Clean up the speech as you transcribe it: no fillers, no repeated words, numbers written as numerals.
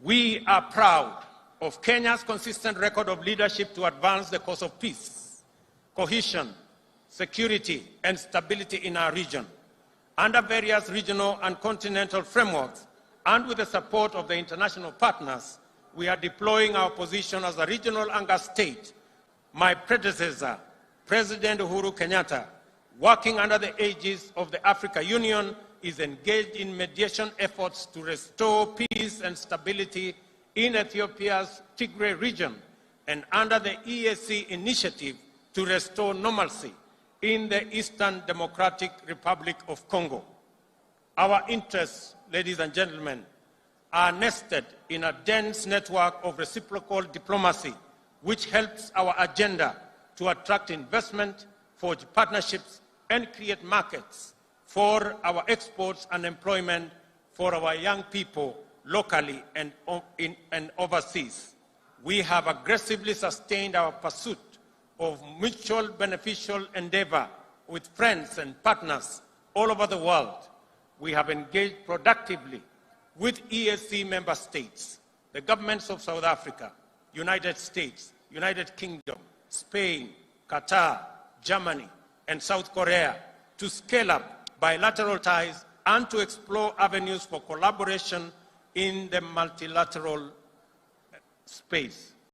We are proud of Kenya's consistent record of leadership to advance the cause of peace, cohesion, security, and stability in our region. Under various regional and continental frameworks, and with the support of the international partners, we are deploying our position as a regional anchor state. My predecessor, President Uhuru Kenyatta, working under the aegis of the African Union, is engaged in mediation efforts to restore peace and stability in Ethiopia's Tigray region, and under the EAC initiative to restore normalcy in the Eastern Democratic Republic of Congo. Our interests, ladies and gentlemen, are nested in a dense network of reciprocal diplomacy, which helps our agenda to attract investment, forge partnerships, and create markets for our exports and employment for our young people locally and overseas. We have aggressively sustained our pursuit of mutual beneficial endeavor with friends and partners all over the world. We have engaged productively with EAC member states, the governments of South Africa, United States, United Kingdom, Spain, Qatar, Germany, and South Korea to scale up bilateral ties and to explore avenues for collaboration in the multilateral space.